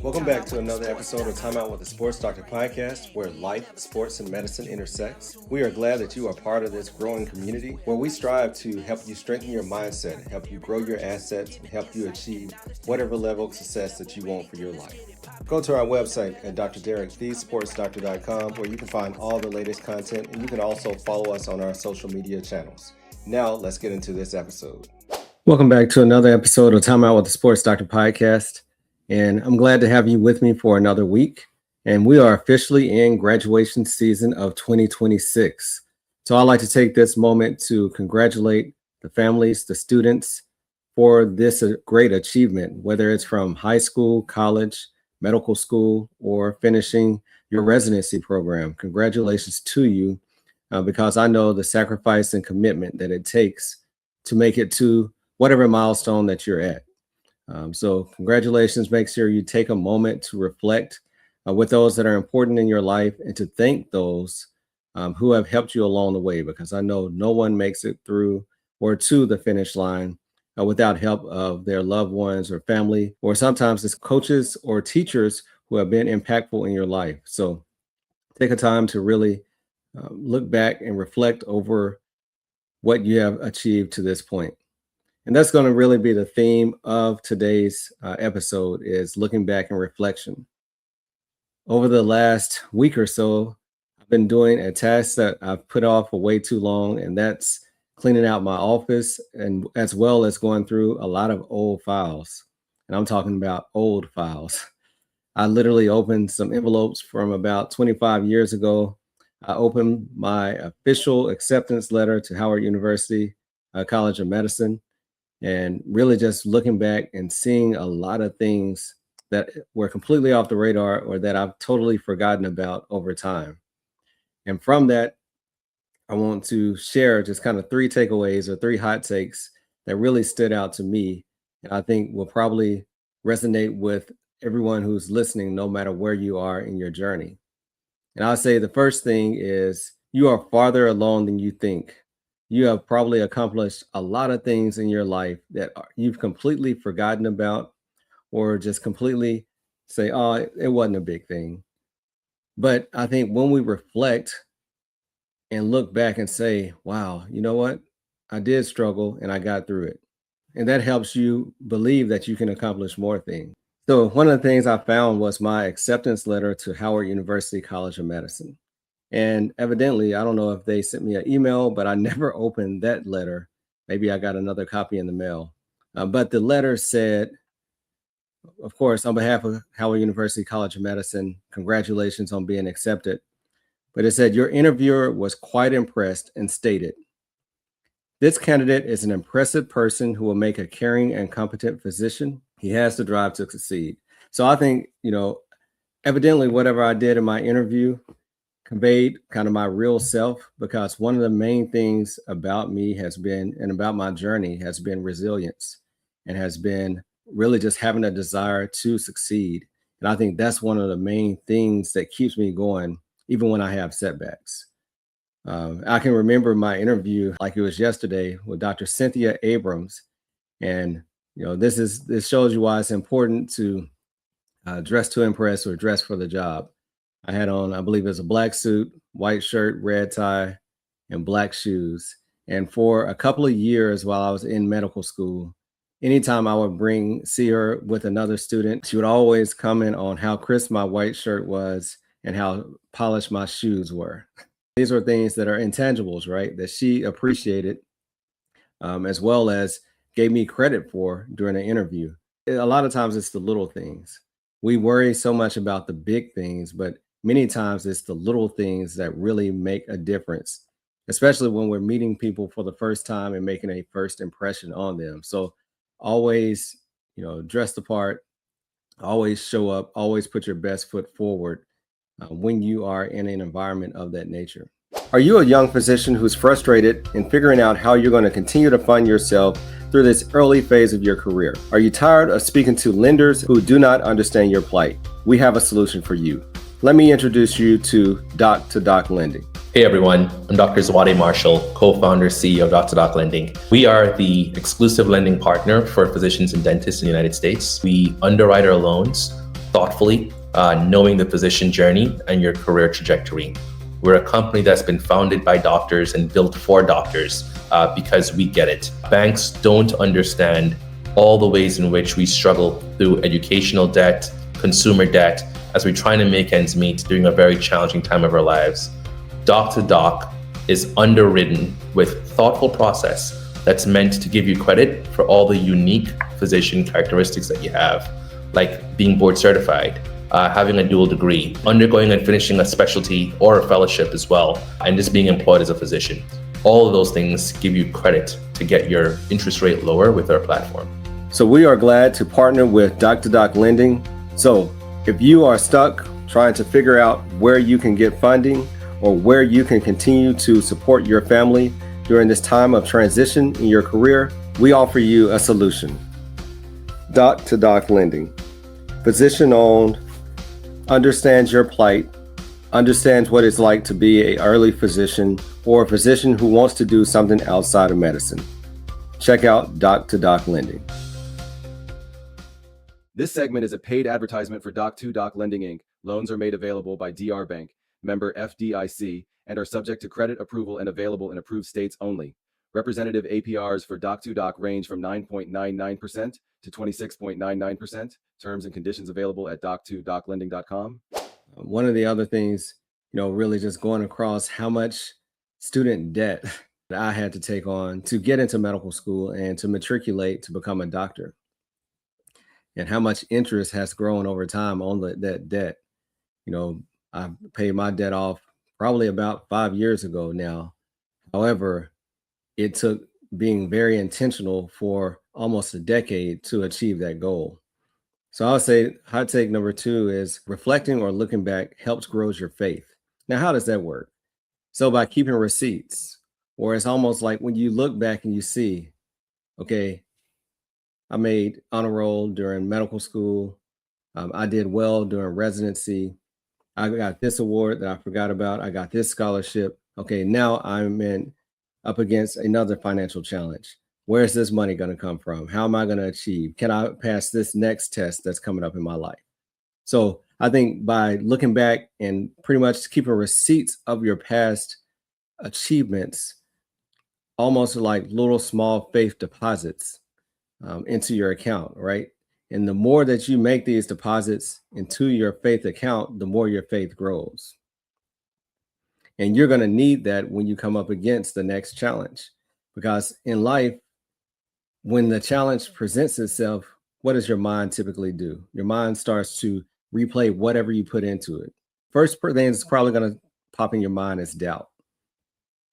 Welcome back to another episode of Time Out with the Sports Doctor podcast, where life, sports, and medicine intersects. We are glad that you are part of this growing community where we strive to help you strengthen your mindset, help you grow your assets, and help you achieve whatever level of success that you want for your life. Go to our website at Dr.Derrick, thesportsdoctor.com, where you can find all the latest content, and you can also follow us on our social media channels. Now, let's get into this episode. Welcome back to another episode of Time Out with the Sports Doctor podcast. And I'm glad to have you with me for another week. And we are officially in graduation season of 2026. So I'd like to take this moment to congratulate the families, the students for this great achievement, whether it's from high school, college, medical school, or finishing your residency program. Congratulations to you, because I know the sacrifice and commitment that it takes to make it to whatever milestone that you're at. So congratulations. Make sure you take a moment to reflect with those that are important in your life and to thank those who have helped you along the way, because I know no one makes it through or to the finish line without help of their loved ones or family, or sometimes it's coaches or teachers who have been impactful in your life. So take a time to really look back and reflect over what you have achieved to this point. And that's going to really be the theme of today's episode, is looking back and reflection. Over the last week or so, I've been doing a task that I've put off for way too long, and that's cleaning out my office, and as well as going through a lot of old files. And I'm talking about old files. I literally opened some envelopes from about 25 years ago. I opened my official acceptance letter to Howard University College of Medicine. And really just looking back and seeing a lot of things that were completely off the radar or that I've totally forgotten about over time. And from that, I want to share just kind of 3 takeaways or 3 hot takes that really stood out to me, and I think will probably resonate with everyone who's listening, no matter where you are in your journey. And I'll say the first thing is, you are farther along than you think. You have probably accomplished a lot of things in your life that you've completely forgotten about, or just completely say, oh, it wasn't a big thing. But I think when we reflect and look back and say, wow, you know what? I did struggle and I got through it. And that helps you believe that you can accomplish more things. So one of the things I found was my acceptance letter to Howard University College of Medicine. And evidently, I don't know if they sent me an email, but I never opened that letter. Maybe I got another copy in the mail. But the letter said, of course, on behalf of Howard University College of Medicine, congratulations on being accepted. But it said, your interviewer was quite impressed and stated, this candidate is an impressive person who will make a caring and competent physician. He has the drive to succeed. So I think, evidently whatever I did in my interview conveyed kind of my real self, because one of the main things about me has been, and about my journey, has been resilience, and has been really just having a desire to succeed. And I think that's one of the main things that keeps me going, even when I have setbacks. I can remember my interview like it was yesterday with Dr. Cynthia Abrams. And, this shows you why it's important to dress to impress or dress for the job. I had on, I believe it was a black suit, white shirt, red tie, and black shoes. And for a couple of years while I was in medical school, anytime I would see her with another student, she would always comment on how crisp my white shirt was and how polished my shoes were. These are things that are intangibles, right? That she appreciated, as well as gave me credit for during the interview. A lot of times it's the little things. We worry so much about the big things, but many times it's the little things that really make a difference, especially when we're meeting people for the first time and making a first impression on them. So always, dress the part, always show up, always put your best foot forward when you are in an environment of that nature. Are you a young physician who's frustrated in figuring out how you're going to continue to fund yourself through this early phase of your career? Are you tired of speaking to lenders who do not understand your plight? We have a solution for you. Let me introduce you to Doc2Doc Lending. Hey everyone, I'm Dr. Zwade Marshall, co-founder, CEO of Doc2Doc Lending. We are the exclusive lending partner for physicians and dentists in the United States. We underwrite our loans thoughtfully, knowing the physician journey and your career trajectory. We're a company that's been founded by doctors and built for doctors because we get it. Banks don't understand all the ways in which we struggle through educational debt, consumer debt, as we're trying to make ends meet during a very challenging time of our lives. Doc2Doc is underwritten with thoughtful process that's meant to give you credit for all the unique physician characteristics that you have, like being board certified, having a dual degree, undergoing and finishing a specialty or a fellowship as well, and just being employed as a physician. All of those things give you credit to get your interest rate lower with our platform. So we are glad to partner with Doc2Doc Lending. So if you are stuck trying to figure out where you can get funding or where you can continue to support your family during this time of transition in your career, we offer you a solution. Doc2Doc Lending, physician-owned, understands your plight, understands what it's like to be an early physician or a physician who wants to do something outside of medicine. Check out Doc2Doc Lending. This segment is a paid advertisement for Doc2Doc Lending, Inc. Loans are made available by DR Bank, member FDIC, and are subject to credit approval and available in approved states only. Representative APRs for Doc2Doc range from 9.99% to 26.99%. Terms and conditions available at doc2doclending.com. One of the other things, really just going across how much student debt that I had to take on to get into medical school and to matriculate to become a doctor, and how much interest has grown over time on that debt. I paid my debt off probably about 5 years ago now. However, it took being very intentional for almost a decade to achieve that goal. So I'll say hot take number 2 is reflecting or looking back helps grows your faith. Now, how does that work? So by keeping receipts, or it's almost like when you look back and you see, okay, I made honor roll during medical school. I did well during residency. I got this award that I forgot about. I got this scholarship. Okay, now I'm up against another financial challenge. Where's this money going to come from? How am I going to achieve? Can I pass this next test that's coming up in my life? So I think by looking back and pretty much keeping receipts of your past achievements, almost like little small faith deposits into your account, right? And the more that you make these deposits into your faith account, the more your faith grows. And you're going to need that when you come up against the next challenge. Because in life, when the challenge presents itself, what does your mind typically do? Your mind starts to replay whatever you put into it. First thing that's probably going to pop in your mind is doubt.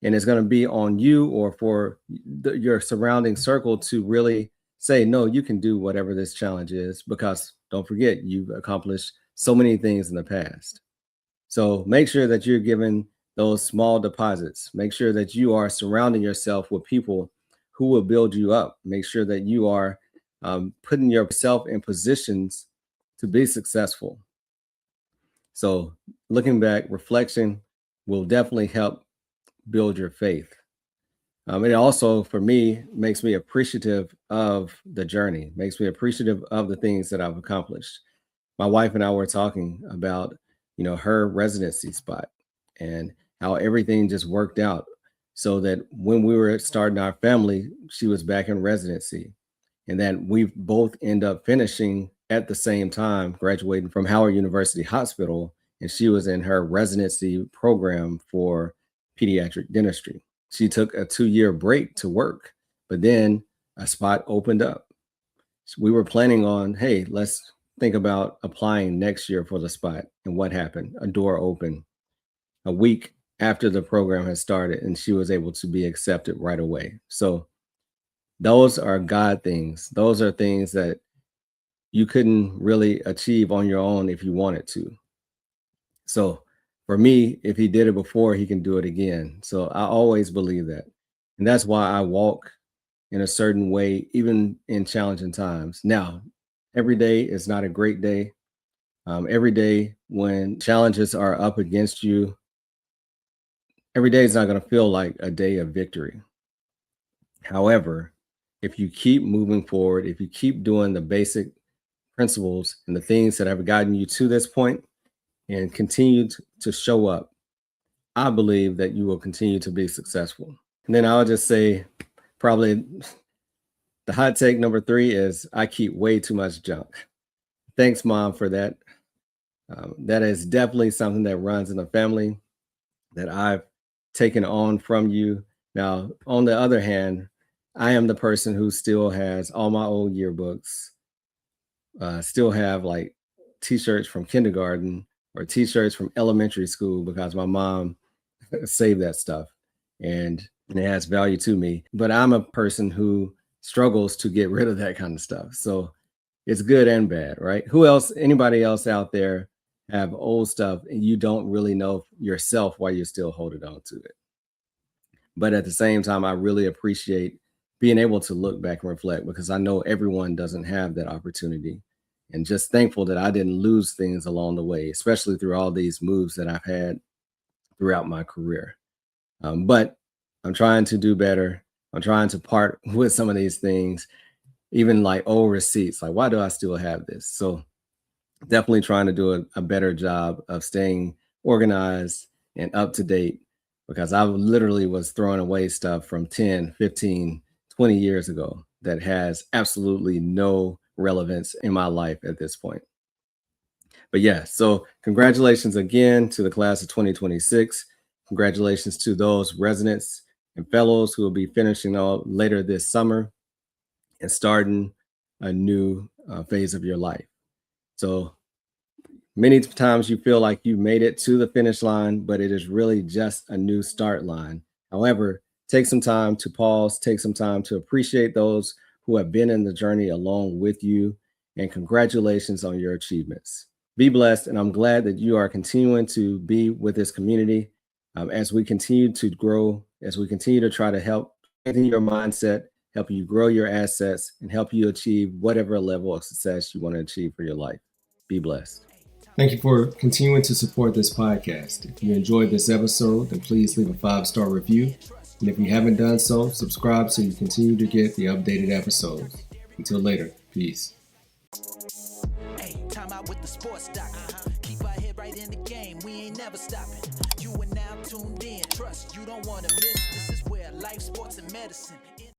And it's going to be on you or for your surrounding circle to really say, no, you can do whatever this challenge is, because don't forget, you've accomplished so many things in the past. So make sure that you're giving those small deposits. Make sure that you are surrounding yourself with people who will build you up. Make sure that you are putting yourself in positions to be successful. So looking back, reflection will definitely help build your faith. It also, for me, makes me appreciative of the journey, makes me appreciative of the things that I've accomplished. My wife and I were talking about, her residency spot and how everything just worked out so that when we were starting our family, she was back in residency, and that we both end up finishing at the same time, graduating from Howard University Hospital, and she was in her residency program for pediatric dentistry. She took a 2-year break to work, but then a spot opened up. We were planning on, hey, let's think about applying next year for the spot. And what happened? A door opened a week after the program had started, and she was able to be accepted right away. So those are God things. Those are things that you couldn't really achieve on your own if you wanted to. So for me, if he did it before, he can do it again. So I always believe that. And that's why I walk in a certain way, even in challenging times. Now, every day is not a great day. Every day when challenges are up against you, every day is not going to feel like a day of victory. However, if you keep moving forward, if you keep doing the basic principles and the things that have gotten you to this point and continue to show up, I believe that you will continue to be successful. And then I'll just say, probably the hot take number 3 is I keep way too much junk. Thanks, Mom, for that. That is definitely something that runs in the family that I've taken on from you. Now, on the other hand, I am the person who still has all my old yearbooks, still have like t-shirts from kindergarten or t-shirts from elementary school because my mom saved that stuff and it has value to me. But I'm a person who struggles to get rid of that kind of stuff. So it's good and bad, right? Anybody else out there have old stuff and you don't really know yourself why you're still holding on to it? But at the same time, I really appreciate being able to look back and reflect because I know everyone doesn't have that opportunity. And just thankful that I didn't lose things along the way, especially through all these moves that I've had throughout my career. But I'm trying to do better. I'm trying to part with some of these things, even like old receipts. Like, why do I still have this? So definitely trying to do a better job of staying organized and up to date because I literally was throwing away stuff from 10, 15, 20 years ago that has absolutely no relevance in my life at this point. But yeah, so congratulations again to the class of 2026. Congratulations to those residents and fellows who will be finishing all later this summer and starting a new phase of your life. So many times you feel like you made it to the finish line, but it is really just a new start line. However, take some time to pause, take some time to appreciate those who have been in the journey along with you, and congratulations on your achievements. Be blessed, and I'm glad that you are continuing to be with this community as we continue to grow, as we continue to try to help strengthen your mindset, help you grow your assets, and help you achieve whatever level of success you want to achieve for your life. Be blessed. Thank you for continuing to support this podcast. If you enjoyed this episode, then please leave a 5-star review. And if you haven't done so, subscribe so you continue to get the updated episodes. Until later, peace. Hey, time out with the sports doc. Keep our head right in the game. We ain't never stopping. You are now tuned in. Trust you don't want to miss. This is where life, sports, and medicine